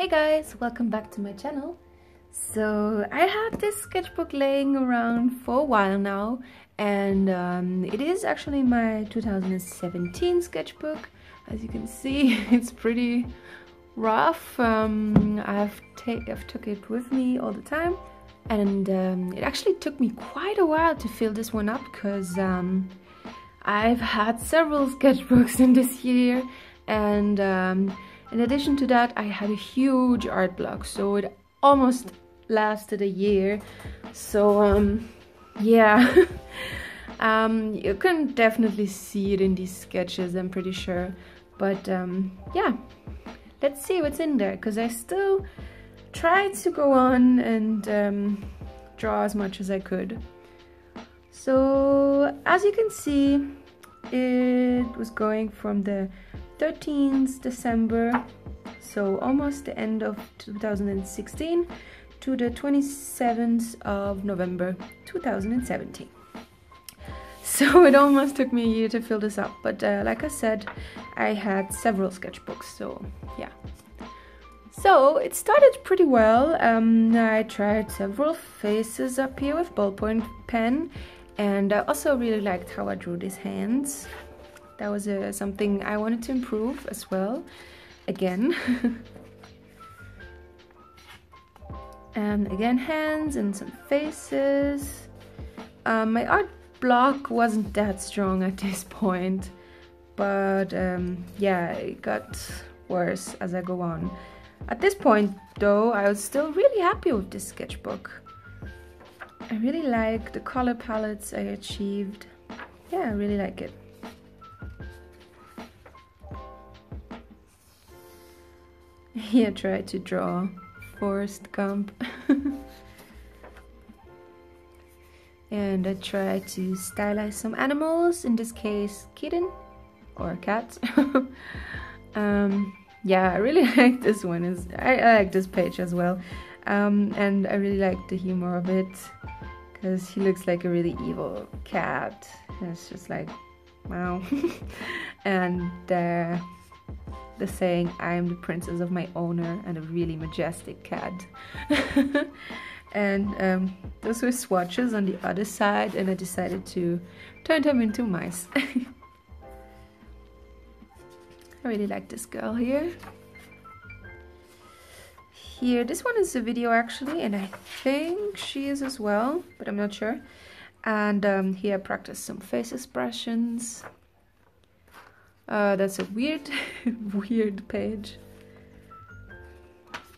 Hey guys, welcome back to my channel. So I had this sketchbook laying around for a while now, and it is actually my 2017 sketchbook. As you can see, it's pretty rough. I've took it with me all the time, and it actually took me quite a while to fill this one up because I've had several sketchbooks in this year, and in addition to that, I had a huge art block, so it almost lasted a year. So yeah, you can definitely see it in these sketches, I'm pretty sure. But yeah, let's see what's in there, because I still tried to go on and draw as much as I could. So as you can see, it was going from the 13th December, so almost the end of 2016, to the 27th of November 2017. So it almost took me a year to fill this up, but like I said, I had several sketchbooks, so yeah. So it started pretty well. I tried several faces up here with ballpoint pen, and I also really liked how I drew these hands. That was something I wanted to improve as well, again. And again, hands and some faces. My art block wasn't that strong at this point, but yeah, it got worse as I go on. At this point though, I was still really happy with this sketchbook. I really like the color palettes I achieved. Yeah, I really like it. Here I tried to draw Forrest Gump. And I tried to stylize some animals, in this case kitten or cat. Yeah, I really like this one. I like this page as well. And I really like the humor of it, because he looks like a really evil cat. And it's just like, wow. And the saying, I am the princess of my owner, and a really majestic cat. And those were swatches on the other side, and I decided to turn them into mice. I really like this girl here. Here, this one is a video actually, and I think she is as well, but I'm not sure. And here I practiced some face expressions. That's a weird, weird page.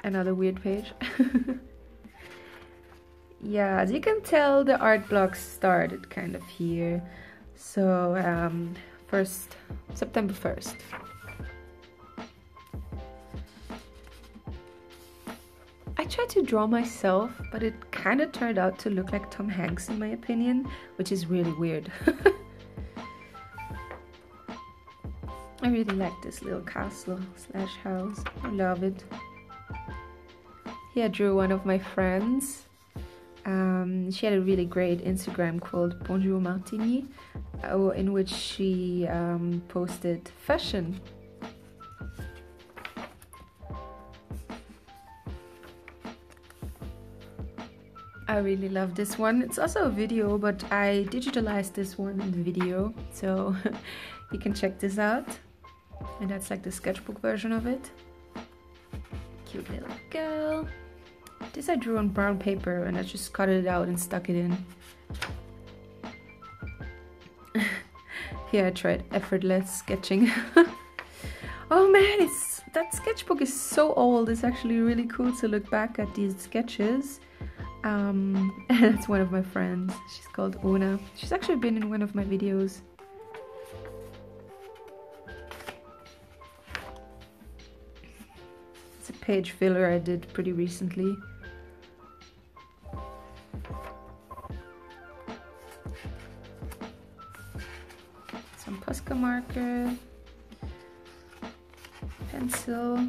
Another weird page. Yeah, as you can tell, the art block started kind of here. So, September 1st. I tried to draw myself, but it kind of turned out to look like Tom Hanks in my opinion, which is really weird. I really like this little castle slash house. I love it. Here I drew one of my friends. She had a really great Instagram called Bonjour Martini, in which she posted fashion. I really love this one. It's also a video, but I digitalized this one in the video, so you can check this out. And that's like the sketchbook version of it. Cute little girl. This I drew on brown paper, and I just cut it out and stuck it in. Here I tried effortless sketching. Oh man, that sketchbook is so old. It's actually really cool to look back at these sketches. And it's one of my friends. She's called Una. She's actually been in one of my videos. It's a page filler I did pretty recently. Some Posca marker, pencil.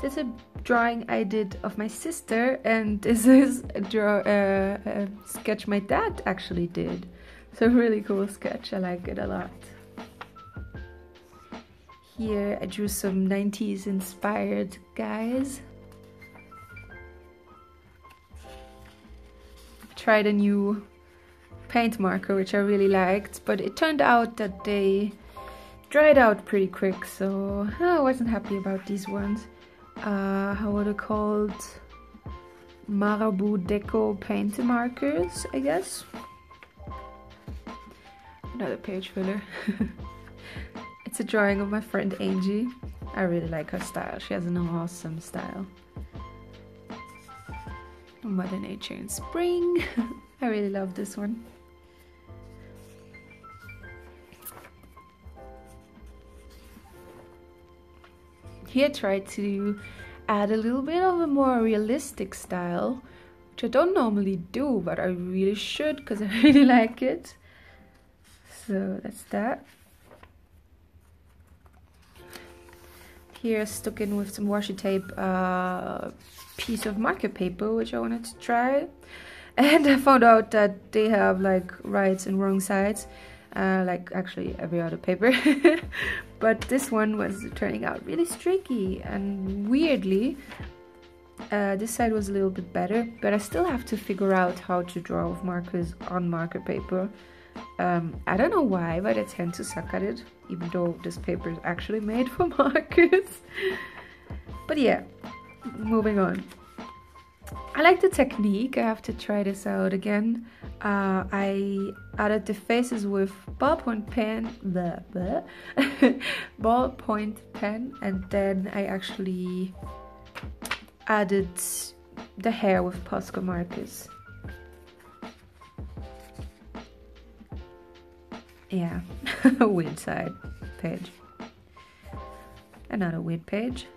This is a drawing I did of my sister, and this is a sketch my dad actually did. So really cool sketch, I like it a lot. Here I drew some 90s inspired guys. Tried a new paint marker which I really liked, but it turned out that they dried out pretty quick, so I wasn't happy about these ones. How were they called? Marabout Deco paint markers, I guess. Another page filler. It's a drawing of my friend Angie. I really like her style. She has an awesome style. Mother Nature in Spring. I really love this one. Here I tried to add a little bit of a more realistic style, which I don't normally do, but I really should because I really like it. So that's that. Here I stuck in with some washi tape piece of marker paper which I wanted to try, and I found out that they have like rights and wrong sides, like actually every other paper. But this one was turning out really streaky, and weirdly this side was a little bit better, but I still have to figure out how to draw with markers on marker paper. I don't know why, but I tend to suck at it, even though this paper is actually made for markers. But yeah, moving on. I like the technique. I have to try this out again. I added the faces with ballpoint pen, ballpoint pen, and then I actually added the hair with Posca markers. Yeah, a weird side page. Another weird page.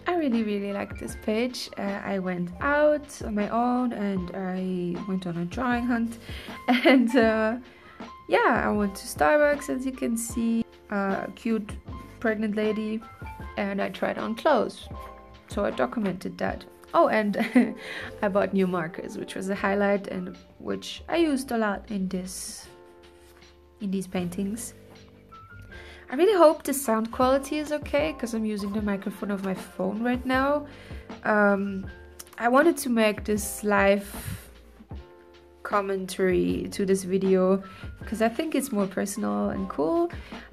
I really like this page. I went out on my own and I went on a drawing hunt, and yeah, I went to Starbucks, as you can see, a cute pregnant lady, and I tried on clothes, so I documented that. Oh, and I bought new markers, which was a highlight and which I used a lot in these paintings. I really hope the sound quality is okay, because I'm using the microphone of my phone right now. I wanted to make this live commentary to this video because I think it's more personal and cool.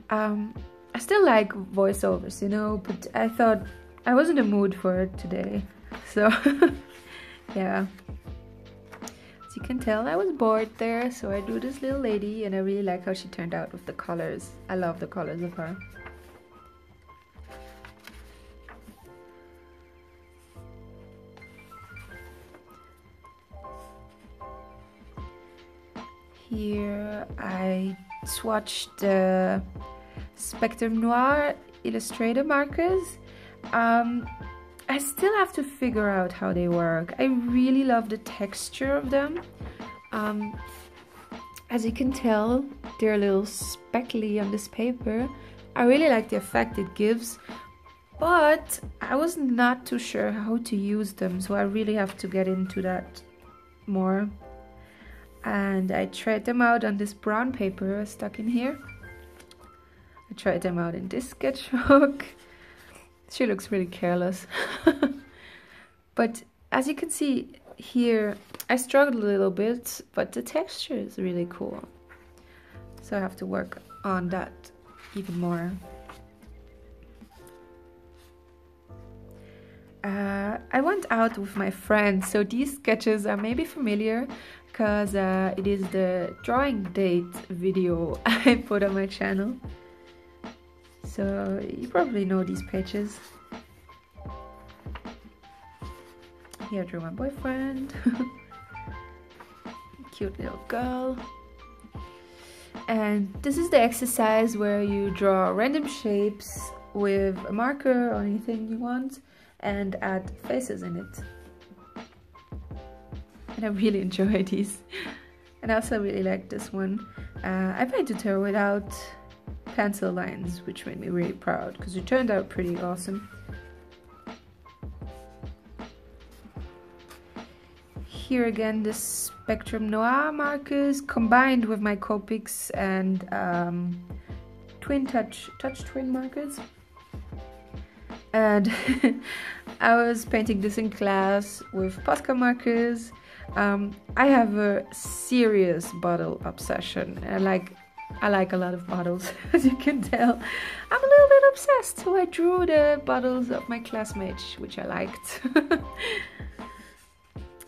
I still like voiceovers, you know, but I thought I was in the mood for it today. So yeah, as you can tell, I was bored there, so I drew this little lady, and I really like how she turned out with the colors. I love the colors of her. Here I swatched the Spectrum Noir Illustrator markers. I still have to figure out how they work. I really love the texture of them. As you can tell, they're a little speckly on this paper. I really like the effect it gives, but I was not too sure how to use them, so I really have to get into that more. And I tried them out on this brown paper stuck in here. I tried them out in this sketchbook. She looks really careless. But as you can see here, I struggled a little bit, but the texture is really cool. So I have to work on that even more. I went out with my friends, so these sketches are maybe familiar because it is the drawing date video I put on my channel. So you probably know these pages. Here I drew my boyfriend. Cute little girl. And this is the exercise where you draw random shapes with a marker or anything you want and add faces in it. And I really enjoy these. And I also really like this one. I painted her without pencil lines, which made me really proud because it turned out pretty awesome. here again the Spectrum Noir markers combined with my Copics and twin touch twin markers. And I was painting this in class with Posca markers. I have a serious bottle obsession. I like a lot of bottles, as you can tell. I'm a little bit obsessed, so I drew the bottles of my classmates, which I liked.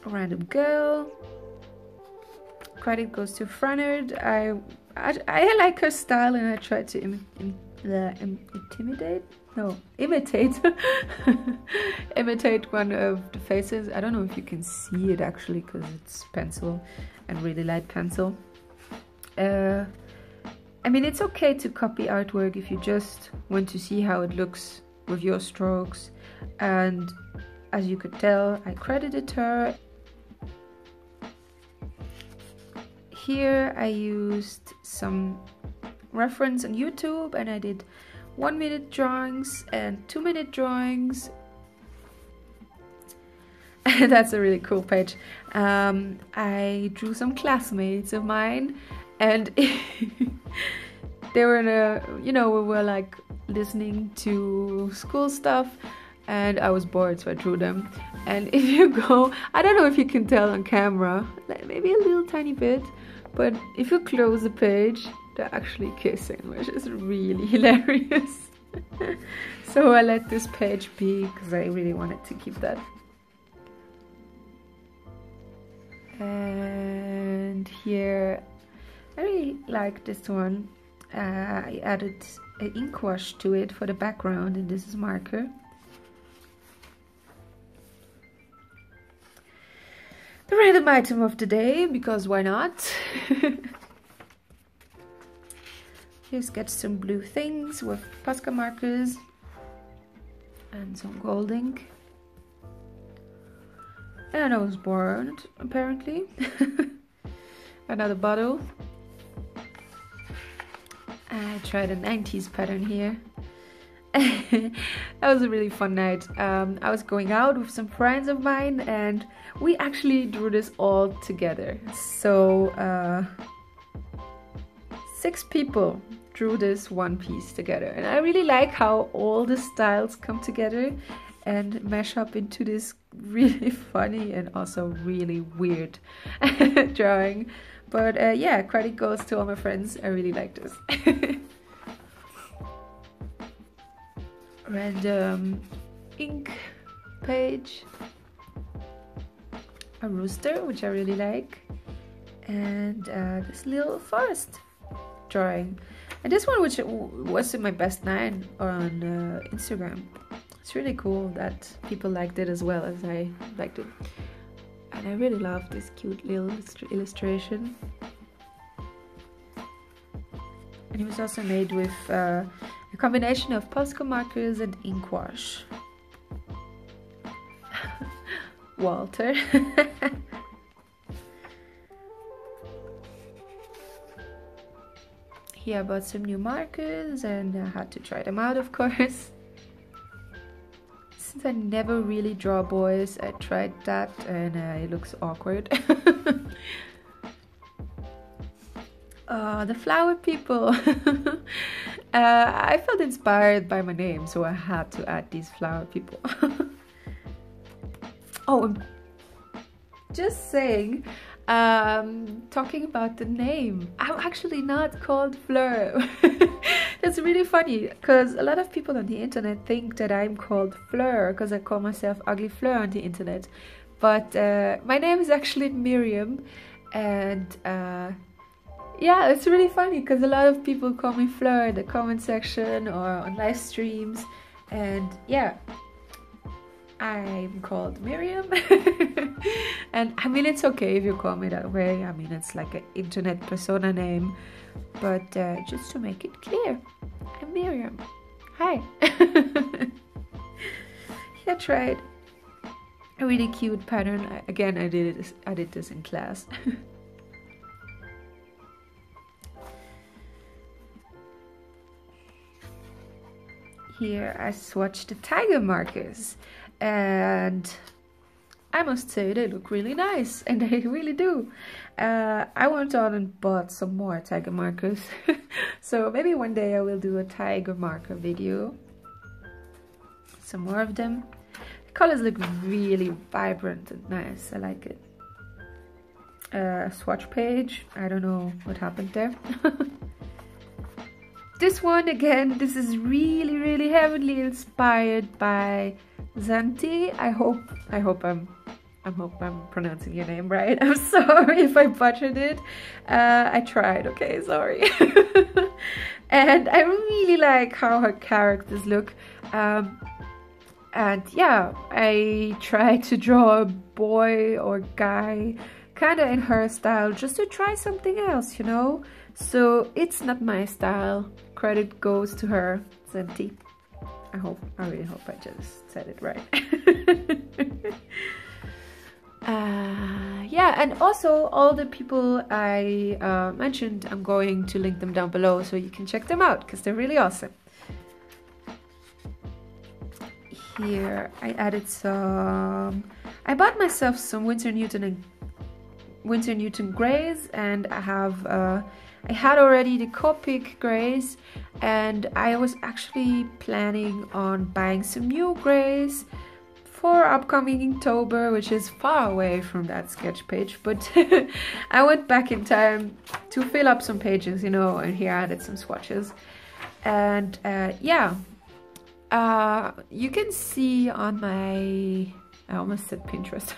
A random girl. Credit goes to Frannard. I like her style, and I tried to imitate imitate one of the faces. I don't know if you can see it actually, because it's pencil and really light pencil. I mean, it's okay to copy artwork if you just want to see how it looks with your strokes. And as you could tell, I credited her. Here I used some reference on YouTube, and I did 1-minute drawings and 2-minute drawings. That's a really cool page. I drew some classmates of mine, and they were in a, we were like listening to school stuff, and I was bored, so I drew them. And if you go, I don't know if you can tell on camera, maybe a little tiny bit, but if you close the page, they're actually kissing, which is really hilarious. So I let this page be, because I really wanted to keep that. And here, I really like this one. I added an ink wash to it for the background, and this is marker. The random item of the day, because why not? Here's sketch some blue things with Posca markers and some gold ink. And I was bored, apparently. Another bottle. I tried a 90s pattern here. That was a really fun night. I was going out with some friends of mine, and we actually drew this all together. So 6 people drew this one piece together, and I really like how all the styles come together and mash up into this really funny and also really weird drawing. But yeah, credit goes to all my friends. I really like this. Random ink page, a rooster, which I really like, and this little forest drawing. And this one, which was in my best 9 on Instagram. It's really cool that people liked it as well as I liked it. And I really love this cute little illustration. And it was also made with a combination of Posca markers and ink wash. Walter. Here I bought some new markers, and I had to try them out, of course. Since I never really draw boys, I tried that, and it looks awkward. Oh, the flower people. I felt inspired by my name, so I had to add these flower people. Oh, just saying, talking about the name, I'm actually not called Fleur. That's really funny, because a lot of people on the internet think that I'm called Fleur because I call myself uglyfleur on the internet. But my name is actually Miriam, and yeah, it's really funny because a lot of people call me Fleur in the comment section or on live streams. And yeah, I'm called Miriam. And I mean, it's okay if you call me that way. I mean, it's like an internet persona name. But just to make it clear, I'm Miriam. Hi. I tried a really cute pattern. Again, I did this in class. Here I swatched the tiger markers, and I must say they look really nice, and they really do. I went on and bought some more tiger markers. So maybe one day I will do a tiger marker video. Some more of them. The colors look really vibrant and nice. I like it. Swatch page. I don't know what happened there. This one again, this is really heavily inspired by Zanti. I hope I'm pronouncing your name right. I'm sorry if I butchered it. I tried, okay, sorry. And I really like how her characters look. And yeah, I tried to draw a boy or guy kind of in her style just to try something else, you know? So it's not my style. Credit goes to her, Zanti. I really hope I just said it right. Yeah, and also all the people I mentioned, I'm going to link them down below so you can check them out because they're really awesome. Here I added some, I bought myself some Winsor Newton grays, and I have I had already the Copic grays, and I was actually planning on buying some new grays for upcoming Inktober, which is far away from that sketch page, but I went back in time to fill up some pages, you know, and here I added some swatches. And yeah, you can see on my, I almost said Pinterest,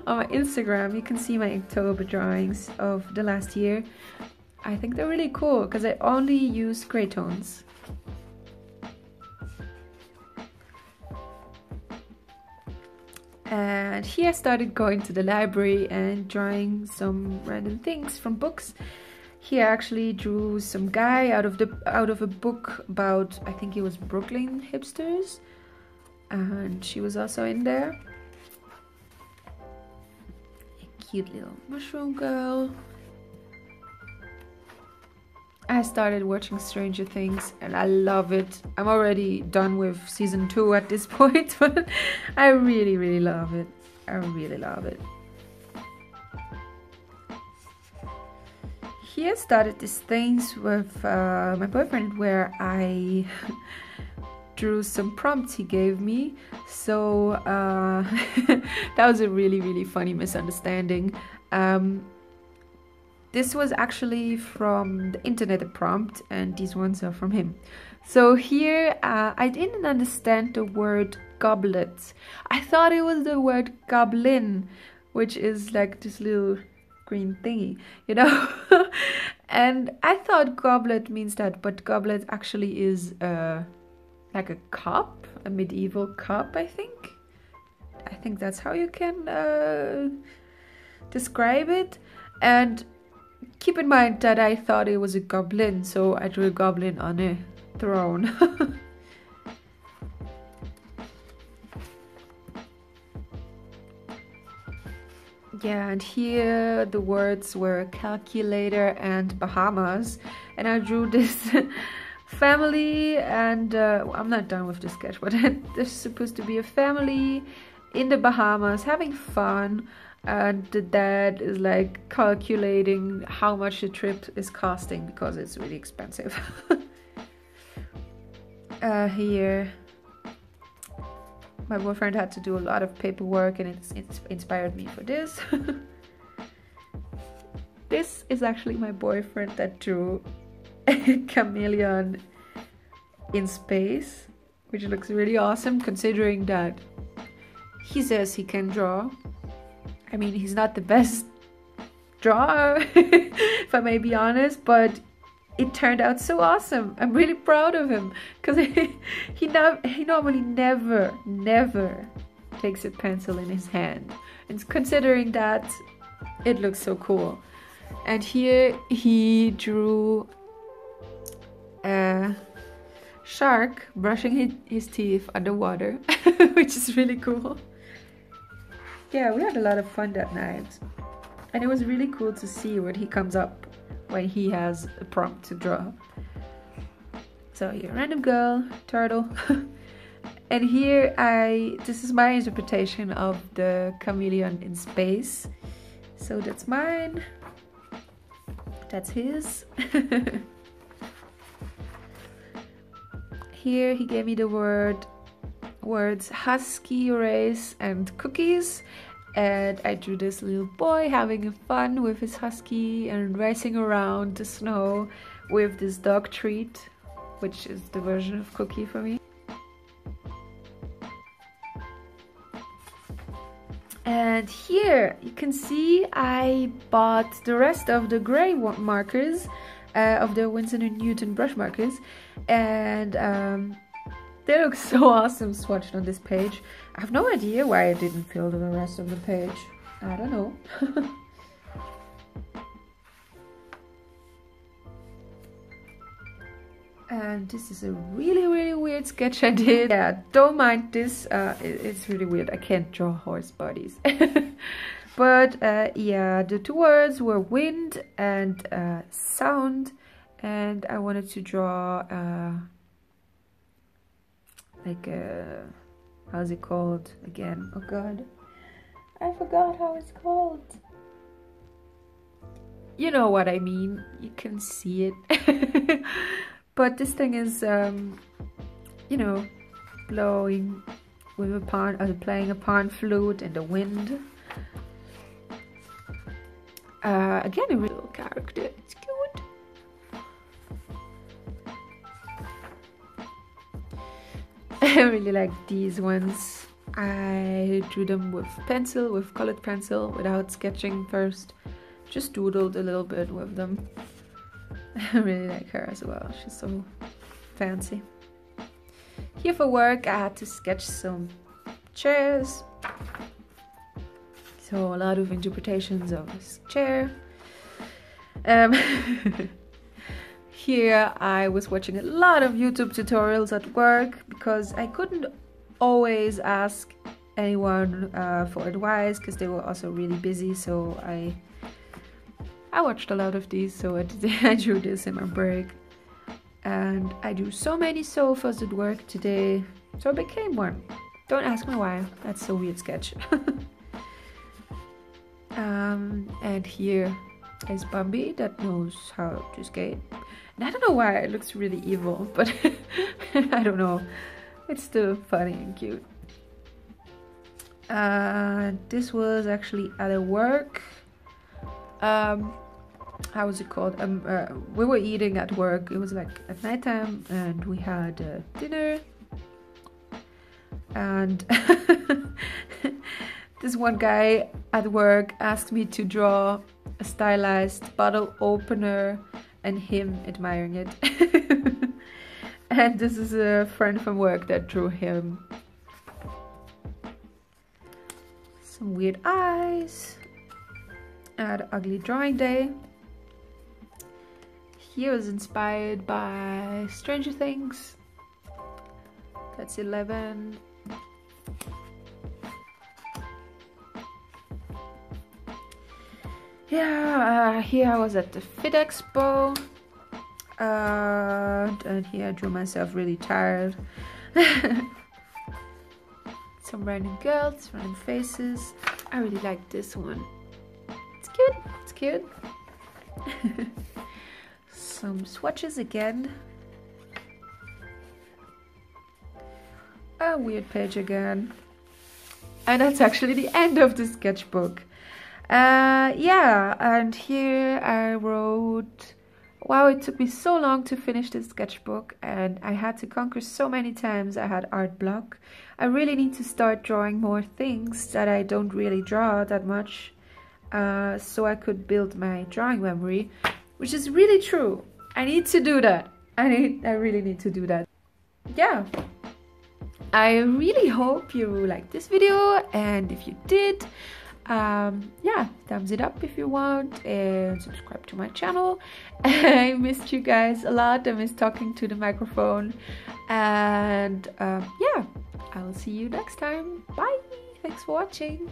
on my Instagram, you can see my Inktober drawings of the last year. I think they're really cool because I only use gray tones. And here I started going to the library and drawing some random things from books. Here I actually drew some guy out of a book about, I think it was Brooklyn hipsters, and she was also in there. A cute little mushroom girl. I started watching Stranger Things and I love it. I'm already done with season 2 at this point, but I really love it. I really love it. Here started these things with my boyfriend where I drew some prompts he gave me. So that was a really funny misunderstanding. This was actually from the internet prompt, and these ones are from him. So here I didn't understand the word goblet. I thought it was the word goblin, which is like this little green thingy, you know. And I thought goblet means that, but goblet actually is like a cup, a medieval cup, I think. I think that's how you can describe it. And keep in mind that I thought it was a goblin, so I drew a goblin on a throne. Yeah, and here the words were calculator and Bahamas, and I drew this family, and I'm not done with the sketch, but there's supposed to be a family in the Bahamas having fun, and the dad is like calculating how much the trip is costing because it's really expensive. Here my boyfriend had to do a lot of paperwork, and it's inspired me for this. This is actually my boyfriend that drew a chameleon in space, which looks really awesome considering that he says he can draw. I mean, he's not the best drawer, if I may be honest, but it turned out so awesome. I'm really proud of him because he normally never takes a pencil in his hand. And considering that, it looks so cool. And here he drew a shark brushing his teeth underwater, which is really cool. Yeah, we had a lot of fun that night. And it was really cool to see what he comes up when he has a prompt to draw. So here, random girl, turtle. And here this is my interpretation of the chameleon in space. So that's mine. That's his. Here he gave me the words husky race and cookies, and I drew this little boy having fun with his husky and racing around the snow with this dog treat, which is the version of cookie for me. And here you can see I bought the rest of the gray markers of the Winsor & Newton brush markers, and they look so awesome swatched on this page. I have no idea why I didn't fill the rest of the page. I don't know. And this is a really weird sketch I did. Yeah, don't mind this. It's really weird. I can't draw horse bodies. But yeah, the two words were wind and sound, and I wanted to draw like how's it called again? Oh god, I forgot how it's called. You know what I mean. You can see it. But this thing is, you know, blowing with a pan, playing a pan flute in the wind. Again, a real character. It's cute. I really like these ones. I drew them with pencil, with colored pencil, without sketching first. Just doodled a little bit with them. I really like her as well. She's so fancy. Here for work, I had to sketch some chairs. So a lot of interpretations of this chair. Here I was watching a lot of YouTube tutorials at work because I couldn't always ask anyone for advice because they were also really busy. So I watched a lot of these, so I drew this in my break. And I drew so many sofas at work today, so I became one. Don't ask me why, that's a weird sketch. And here is Bambi that knows how to skate. And I don't know why it looks really evil, but I don't know. It's still funny and cute. This was actually at work. How was it called? We were eating at work. It was like at nighttime, and we had dinner. And this one guy at work asked me to draw a stylized bottle opener and him admiring it. And this is a friend from work that drew him. Some weird eyes. At Ugly Drawing Day. Here was inspired by Stranger Things. That's 11. Yeah, here I was at the Fit Expo. And here I drew myself really tired. Some random girls, random faces. I really like this one. It's cute. It's cute. Some swatches again. A weird page again. And that's actually the end of the sketchbook. Yeah, and here I wrote, wow, it took me so long to finish this sketchbook and I had to conquer so many times. I had art block. I really need to start drawing more things that I don't really draw that much, so I could build my drawing memory, which is really true. I need to do that. I really need to do that. Yeah. I really hope you liked this video, and if you did, yeah, thumbs it up if you want, and subscribe to my channel. I missed you guys a lot. I miss talking to the microphone, and yeah, I'll see you next time. Bye. Thanks for watching.